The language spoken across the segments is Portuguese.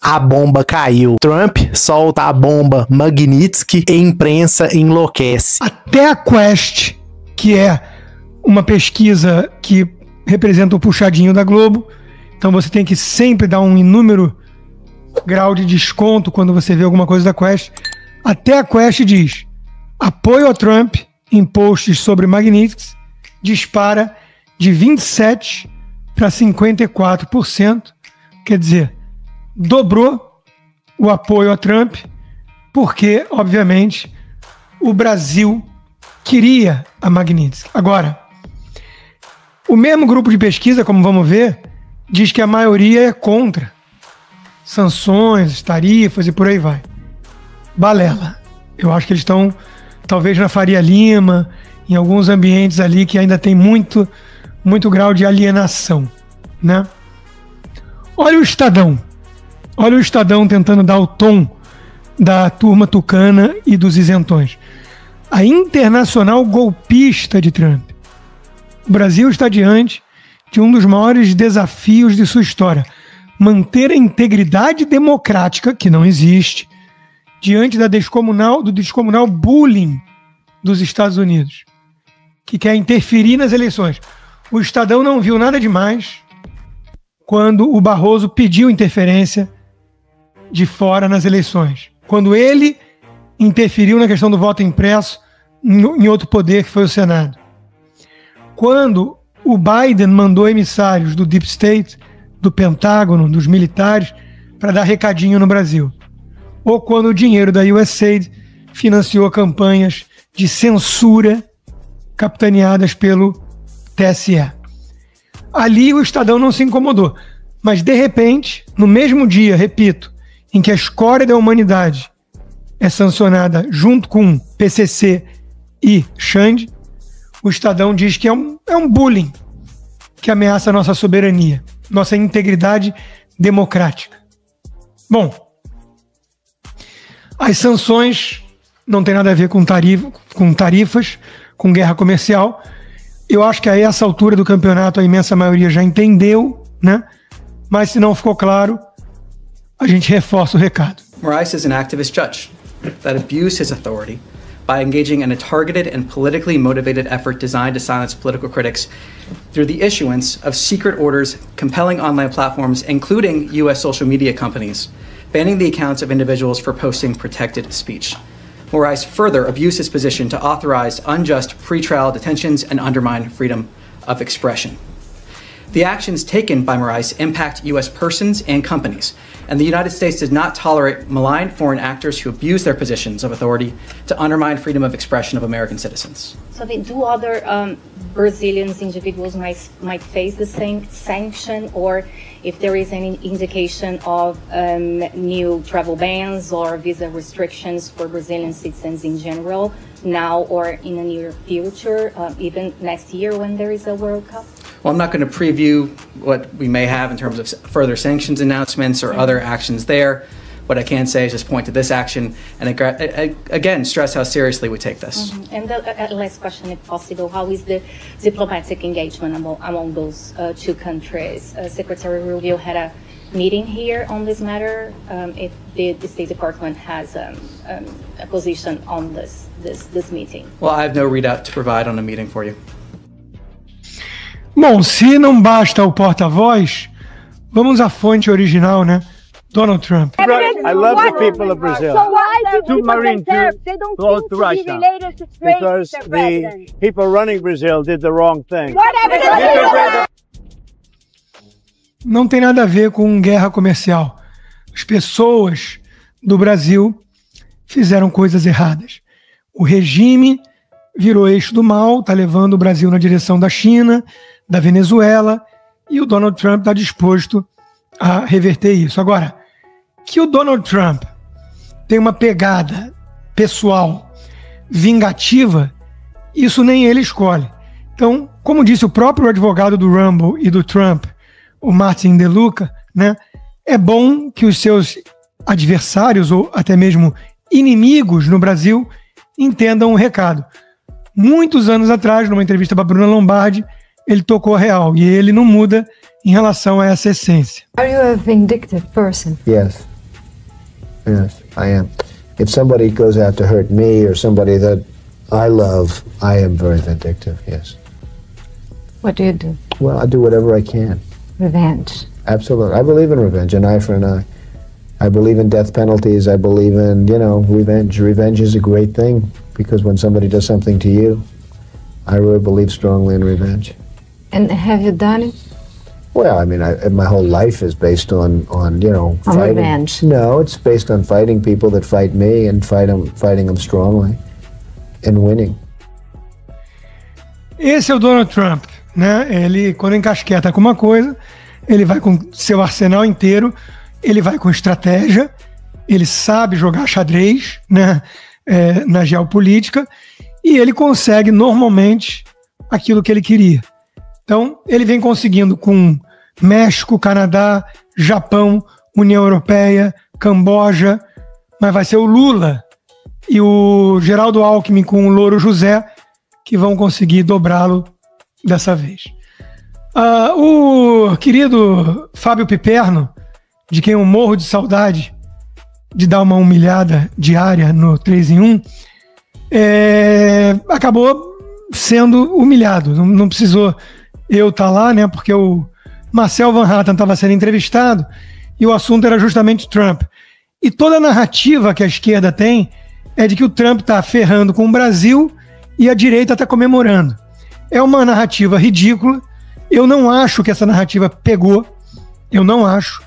a bomba caiu. Trump solta a bomba Magnitsky e imprensa enlouquece. Até a Quest, que é uma pesquisa que representa o puxadinho da Globo, então você tem que sempre dar um inúmero grau de desconto quando você vê alguma coisa da Quest. Até a Quest diz: apoio a Trump em posts sobre Magnitsky dispara de 27% para 54%, quer dizer, dobrou o apoio a Trump, porque, obviamente, o Brasil queria a Magnitsky. Agora, o mesmo grupo de pesquisa, como vamos ver, diz que a maioria é contra sanções, tarifas e por aí vai. Balela. Eu acho que eles estão, talvez, na Faria Lima, em alguns ambientes ali que ainda tem muito grau de alienação, né? Olha o Estadão. Olha o Estadão tentando dar o tom da turma tucana e dos isentões. A internacional golpista de Trump. O Brasil está diante de um dos maiores desafios de sua história. Manter a integridade democrática, que não existe, diante do descomunal bullying dos Estados Unidos, que quer interferir nas eleições. O Estadão não viu nada demais quando o Barroso pediu interferência de fora nas eleições. Quando ele interferiu na questão do voto impresso em outro poder, que foi o Senado. Quando o Biden mandou emissários do Deep State, do Pentágono, dos militares, para dar recadinho no Brasil. Ou quando o dinheiro da USAID financiou campanhas de censura capitaneadas pelo TSE. Ali o Estadão não se incomodou. Mas, de repente, no mesmo dia, repito, em que a escória da humanidade é sancionada junto com PCC e Xande, o Estadão diz que é um bullying que ameaça a nossa soberania, nossa integridade democrática. Bom, as sanções não tem nada a ver com tarifas, com guerra comercial. Eu acho que a essa altura do campeonato a imensa maioria já entendeu, né? Mas se não ficou claro, a gente reforça o recado. Moraes is an activist judge that abused his authority by engaging in a targeted and politically motivated effort designed to silence political critics through the issuance of secret orders compelling online platforms, including U.S. social media companies, banning the accounts of individuals for posting protected speech. Moraes further abused his position to authorize unjust pretrial detentions and undermine freedom of expression. The actions taken by Moraes impact U.S. persons and companies, and the United States does not tolerate malign foreign actors who abuse their positions of authority to undermine freedom of expression of American citizens. So do other Brazilian individuals might face the same sanction, or if there is any indication of new travel bans or visa restrictions for Brazilian citizens in general, now or in the near future, even next year when there is a World Cup? Well, I'm not going to preview what we may have in terms of further sanctions announcements or other actions there. What I can say is just point to this action and again stress how seriously we take this. Mm-hmm. And the last question, if possible, how is the diplomatic engagement among those two countries? Secretary Rubio had a meeting here on this matter. If the State Department has a position on this meeting. Well, I have no readout to provide on a meeting for you. Bom, se não basta o porta-voz, vamos à fonte original, né? Donald Trump. I love the people of Brazil. So why do Marine go to Russia? Because the people running Brazil did the wrong thing. Não tem nada a ver com guerra comercial. As pessoas do Brasil fizeram coisas erradas. O regime virou eixo do mal, está levando o Brasil na direção da China, da Venezuela, e o Donald Trump está disposto a reverter isso. Agora, que o Donald Trump tem uma pegada pessoal vingativa, isso nem ele escolhe. Então, como disse o próprio advogado do Rumble e do Trump, o Martin DeLuca, né, é bom que os seus adversários ou até mesmo inimigos no Brasil entendam o recado. Muitos anos atrás, numa entrevista para Bruna Lombardi, ele tocou a real e ele não muda em relação a essa essência. Are you a vindictive person? Yes. Yes, I am. If somebody goes out to hurt me or somebody that I love, I am very vindictive, yes. What do you do? Well, I do whatever I can. Revenge. Absolutely. I believe in revenge, an eye for an eye. I believe in death penalties. I believe in, revenge. Revenge is a great thing because when somebody does something to you, I really believe strongly in revenge. And have you done it? Well, I mean, my whole life is based on fighting. Revenge. No, it's based on fighting people that fight me and fighting them strongly and winning. Esse é o Donald Trump, né? Ele, quando encasqueta com uma coisa, ele vai com seu arsenal inteiro, ele vai com estratégia, ele sabe jogar xadrez, né? Na geopolítica, e ele consegue normalmente aquilo que ele queria. Então, ele vem conseguindo com México, Canadá, Japão, União Europeia, Camboja, mas vai ser o Lula e o Geraldo Alckmin com o Louro José que vão conseguir dobrá-lo dessa vez. O querido Fábio Piperno, de quem eu morro de saudade de dar uma humilhada diária no 3 em 1, acabou sendo humilhado. Não precisou eu estar lá, né? Porque o Marcel Van Hatten estava sendo entrevistado e o assunto era justamente Trump. E toda a narrativa que a esquerda tem é de que o Trump está ferrando com o Brasil e a direita está comemorando. É uma narrativa ridícula. Eu não acho que essa narrativa pegou. Eu não acho.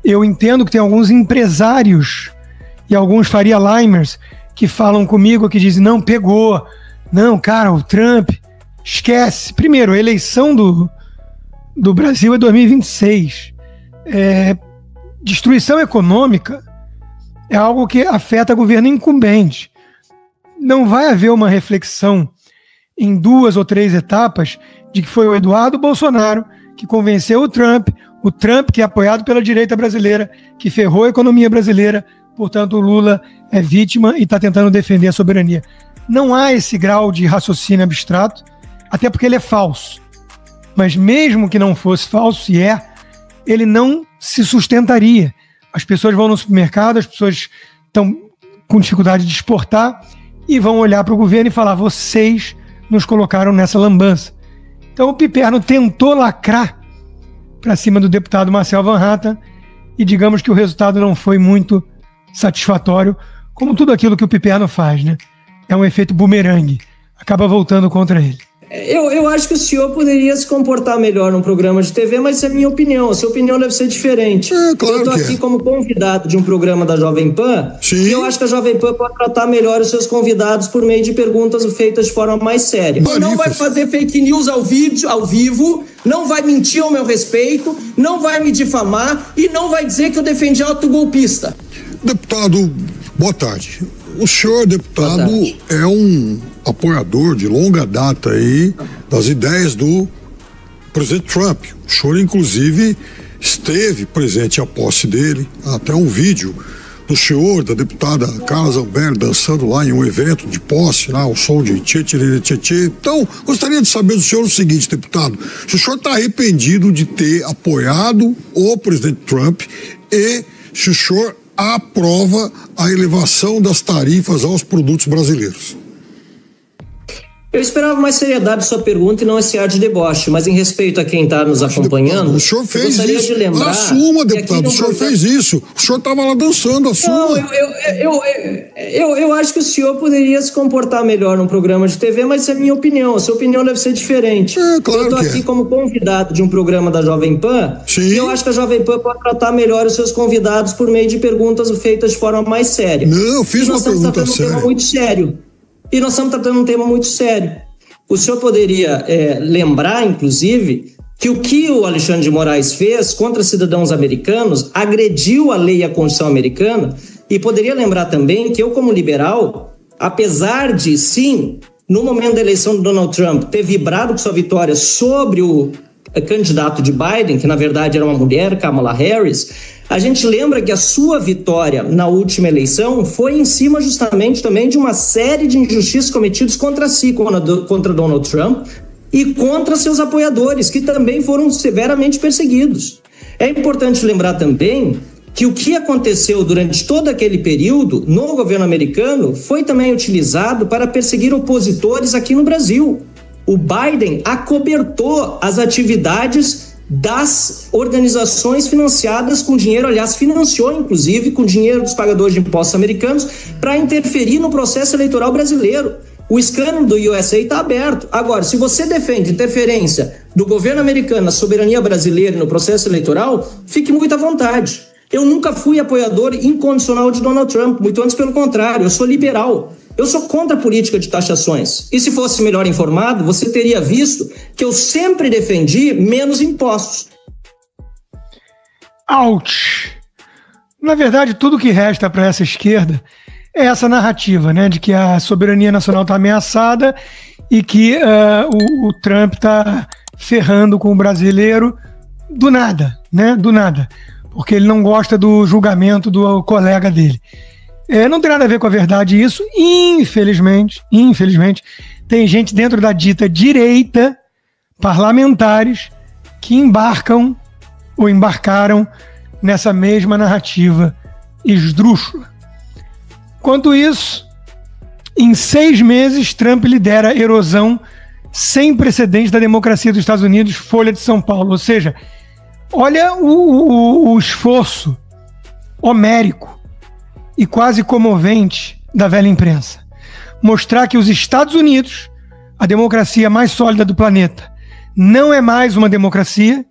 Eu entendo que tem alguns empresários e alguns Faria Limers que falam comigo, que dizem, não, pegou. Não, cara, o Trump, esquece. Primeiro, a eleição do Brasil é 2026. Destruição econômica é algo que afeta governo incumbente. Não vai haver uma reflexão em 2 ou 3 etapas de que foi o Eduardo Bolsonaro que convenceu o Trump que é apoiado pela direita brasileira, que ferrou a economia brasileira, portanto o Lula é vítima e está tentando defender a soberania. Não há esse grau de raciocínio abstrato, até porque ele é falso. Mas mesmo que não fosse falso, ele não se sustentaria. As pessoas vão no supermercado, as pessoas estão com dificuldade de exportar e vão olhar para o governo e falar, vocês nos colocaram nessa lambança. Então o Piperno tentou lacrar para cima do deputado Marcel Van Hatten e digamos que o resultado não foi muito satisfatório, como tudo aquilo que o Piperno faz, né? É um efeito bumerangue, acaba voltando contra ele. Eu acho que o senhor poderia se comportar melhor num programa de TV, mas é a minha opinião. A sua opinião deve ser diferente. Claro, eu estou aqui como convidado de um programa da Jovem Pan. Sim. E eu acho que a Jovem Pan pode tratar melhor os seus convidados por meio de perguntas feitas de forma mais séria. Não vai fazer fake news ao vivo, não vai mentir ao meu respeito, não vai me difamar e não vai dizer que eu defendi autogolpista. Deputado, boa tarde. O senhor, deputado, é um apoiador de longa data aí das ideias do presidente Trump. O senhor, inclusive, esteve presente à posse dele, até um vídeo do senhor, da deputada Carla Zambelli, dançando lá em um evento de posse, lá, o som de tchê. Então, gostaria de saber do senhor o seguinte, deputado, se o senhor está arrependido de ter apoiado o presidente Trump e se o senhor aprova a elevação das tarifas aos produtos brasileiros. Eu esperava mais seriedade sua pergunta e não esse ar de deboche, mas em respeito a quem está nos acompanhando, deputado, o senhor fez isso. Assuma, deputado, o senhor fez isso. O senhor estava lá dançando, assuma. Não, eu acho que o senhor poderia se comportar melhor num programa de TV, mas é a minha opinião. A sua opinião deve ser diferente. Claro, eu estou aqui como convidado de um programa da Jovem Pan. Sim. E eu acho que a Jovem Pan pode tratar melhor os seus convidados por meio de perguntas feitas de forma mais séria. Não, eu fiz uma pergunta séria. E nós estamos tratando um tema muito sério. O senhor poderia lembrar, inclusive, que o Alexandre de Moraes fez contra cidadãos americanos agrediu a lei e a Constituição americana, e poderia lembrar também que eu, como liberal, apesar de, sim, no momento da eleição do Donald Trump, ter vibrado com sua vitória sobre o candidato de Biden, que na verdade era uma mulher, Kamala Harris, a gente lembra que a sua vitória na última eleição foi em cima justamente também de uma série de injustiças cometidas contra si, contra Donald Trump e contra seus apoiadores, que também foram severamente perseguidos. É importante lembrar também que o que aconteceu durante todo aquele período no governo americano foi também utilizado para perseguir opositores aqui no Brasil. O Biden acobertou as atividades das organizações financiadas com dinheiro, aliás, financiou inclusive com dinheiro dos pagadores de impostos americanos para interferir no processo eleitoral brasileiro. O escândalo do USA está aberto. Agora, se você defende interferência do governo americano na soberania brasileira e no processo eleitoral, fique muito à vontade. Eu nunca fui apoiador incondicional de Donald Trump, muito antes pelo contrário, eu sou liberal. Eu sou contra a política de taxações. E se fosse melhor informado, você teria visto que eu sempre defendi menos impostos. Ouch! Na verdade, tudo que resta para essa esquerda é essa narrativa, né, de que a soberania nacional está ameaçada e que o Trump está ferrando com o brasileiro do nada, né, do nada, porque ele não gosta do julgamento do colega dele. Não tem nada a ver com a verdade isso, infelizmente, tem gente dentro da dita direita, parlamentares, que embarcam ou embarcaram nessa mesma narrativa esdrúxula. Enquanto isso, em 6 meses, Trump lidera a erosão sem precedentes da democracia dos Estados Unidos, Folha de São Paulo. Ou seja, olha o esforço homérico e quase comovente da velha imprensa. Mostrar que os Estados Unidos, a democracia mais sólida do planeta, não é mais uma democracia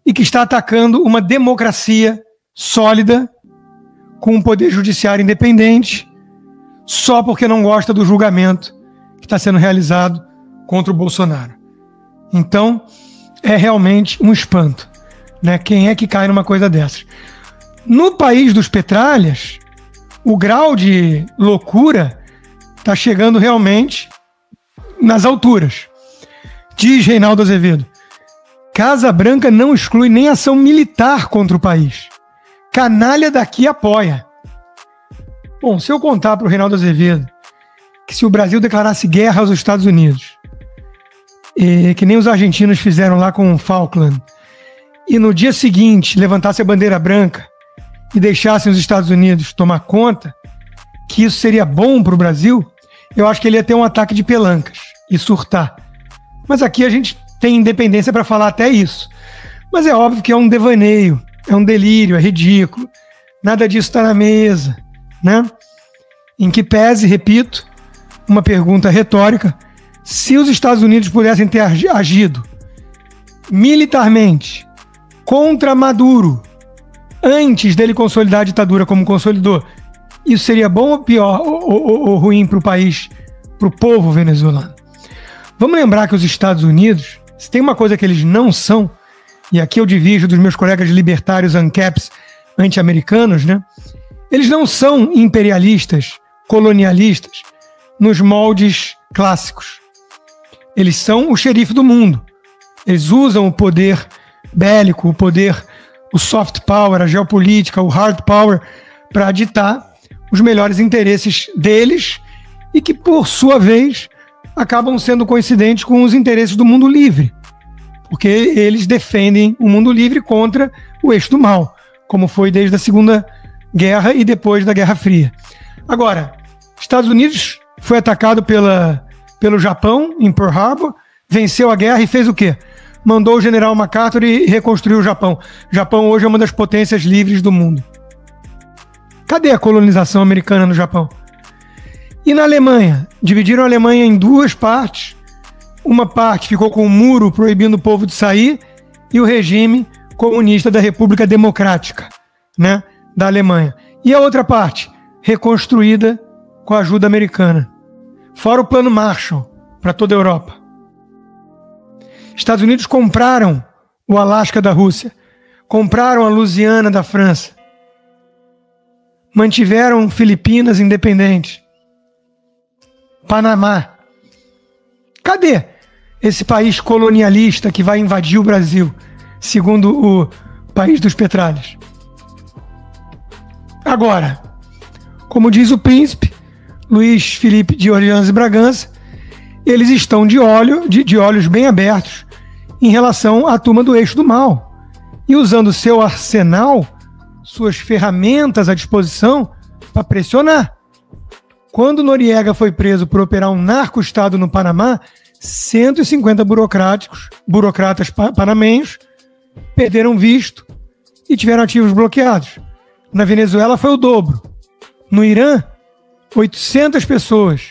e que está atacando uma democracia sólida com um poder judiciário independente, só porque não gosta do julgamento que está sendo realizado contra o Bolsonaro. Então, é realmente um espanto, né? Quem é que cai numa coisa dessas? No país dos petralhas, o grau de loucura está chegando realmente nas alturas. Diz Reinaldo Azevedo, Casa Branca não exclui nem ação militar contra o país. Canalha daqui apoia. Bom, se eu contar para o Reinaldo Azevedo que se o Brasil declarasse guerra aos Estados Unidos, que nem os argentinos fizeram lá com o Falkland, e no dia seguinte levantasse a bandeira branca e deixassem os Estados Unidos tomar conta, que isso seria bom para o Brasil, eu acho que ele ia ter um ataque de pelancas e surtar. Mas aqui a gente tem independência para falar até isso. Mas é óbvio que é um devaneio, é um delírio, é ridículo. Nada disso está na mesa, né? Em que pese, repito, uma pergunta retórica, se os Estados Unidos pudessem ter agido militarmente contra Maduro antes dele consolidar a ditadura como consolidou, isso seria bom ou pior, ou ruim para o país, para o povo venezuelano? Vamos lembrar que os Estados Unidos, se tem uma coisa que eles não são, e aqui eu divido dos meus colegas libertários ANCAPs anti-americanos, né? Eles não são imperialistas, colonialistas, nos moldes clássicos. Eles são o xerife do mundo. Eles usam o poder bélico, o poder, o soft power, a geopolítica, o hard power, para ditar os melhores interesses deles e que, por sua vez, acabam sendo coincidentes com os interesses do mundo livre, porque eles defendem o mundo livre contra o eixo do mal, como foi desde a Segunda Guerra e depois da Guerra Fria. Agora, Estados Unidos foi atacado pelo Japão em Pearl Harbor, venceu a guerra e fez o quê? Mandou o general MacArthur e reconstruiu o Japão. O Japão hoje é uma das potências livres do mundo. Cadê a colonização americana no Japão? E na Alemanha? Dividiram a Alemanha em 2 partes. Uma parte ficou com um muro proibindo o povo de sair e o regime comunista da República Democrática, né, da Alemanha. E a outra parte, reconstruída com a ajuda americana. Fora o Plano Marshall para toda a Europa. Estados Unidos compraram o Alasca da Rússia, compraram a Louisiana da França, mantiveram Filipinas independentes, Panamá. Cadê esse país colonialista que vai invadir o Brasil, segundo o país dos petralhas? Agora, como diz o príncipe Luiz Felipe de Orleans e Bragança, eles estão de olhos bem abertos em relação à turma do eixo do mal e usando seu arsenal suas ferramentas à disposição para pressionar. Quando Noriega foi preso por operar um narco-estado no Panamá, 150 burocratas panamenhos perderam visto e tiveram ativos bloqueados. Na Venezuela foi o dobro. No Irã, 800 pessoas.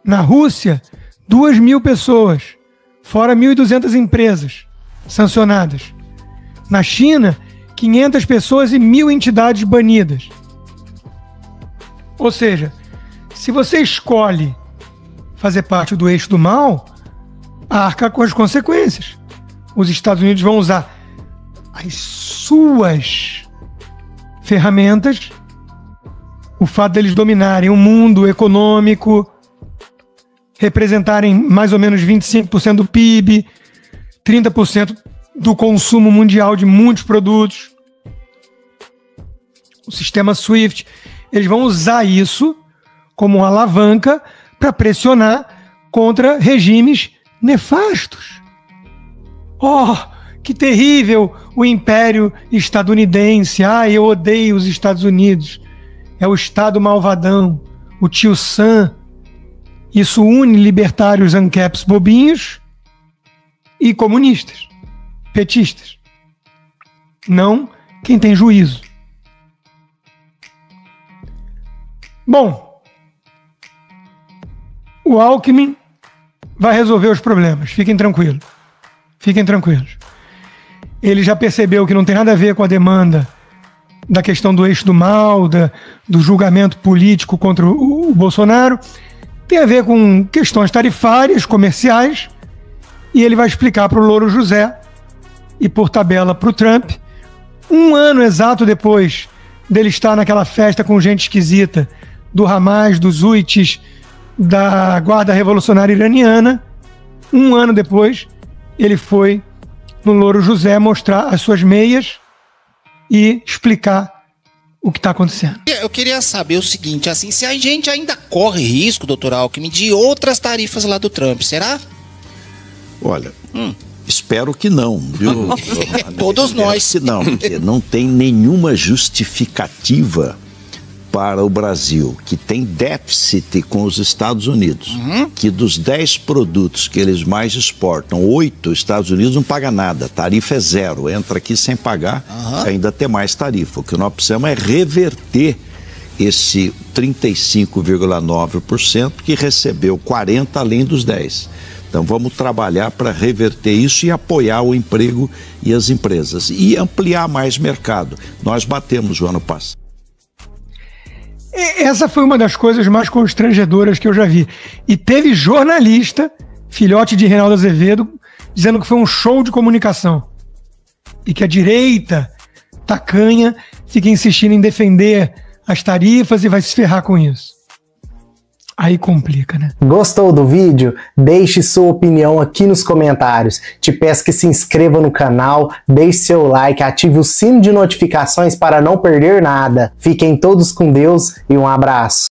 Na Rússia, 2.000 pessoas, fora 1.200 empresas sancionadas. Na China, 500 pessoas e 1.000 entidades banidas. Ou seja, se você escolhe fazer parte do eixo do mal, arca com as consequências. Os Estados Unidos vão usar as suas ferramentas, o fato deles dominarem o mundo econômico, representarem mais ou menos 25% do PIB, 30% do consumo mundial de muitos produtos, o sistema SWIFT, eles vão usar isso como uma alavanca para pressionar contra regimes nefastos. Oh, que terrível o império estadunidense. Ah, eu odeio os Estados Unidos. É o Estado malvadão, o tio Sam. Isso une libertários ancaps bobinhos e comunistas, petistas. Não quem tem juízo. Bom, o Alckmin vai resolver os problemas. Fiquem tranquilos. Fiquem tranquilos. Ele já percebeu que não tem nada a ver com a demanda da questão do eixo do mal, do julgamento político contra o Bolsonaro. Tem a ver com questões tarifárias, comerciais, e ele vai explicar para o Louro José e, por tabela, para o Trump, um ano exato depois dele estar naquela festa com gente esquisita do Hamas, dos Houthis, da Guarda Revolucionária Iraniana. Um ano depois, ele foi no Louro José mostrar as suas meias e explicar o que está acontecendo. Eu queria saber o seguinte, assim, se a gente ainda corre risco, doutor Alckmin, de outras tarifas lá do Trump, será? Olha, espero que não, viu? Todos nós. Que não, porque não tem nenhuma justificativa para o Brasil, que tem déficit com os Estados Unidos, que dos 10 produtos que eles mais exportam, 8 Estados Unidos não paga nada, tarifa é zero, entra aqui sem pagar, ainda tem mais tarifa. O que nós precisamos é reverter esse 35,9% que recebeu 40% além dos 10%. Então vamos trabalhar para reverter isso e apoiar o emprego e as empresas e ampliar mais mercado. Nós batemos o ano passado. Essa foi uma das coisas mais constrangedoras que eu já vi. E teve jornalista, filhote de Reinaldo Azevedo, dizendo que foi um show de comunicação. E que a direita tacanha fica insistindo em defender as tarifas e vai se ferrar com isso. Aí complica, né? Gostou do vídeo? Deixe sua opinião aqui nos comentários. Te peço que se inscreva no canal, deixe seu like, ative o sino de notificações para não perder nada. Fiquem todos com Deus e um abraço.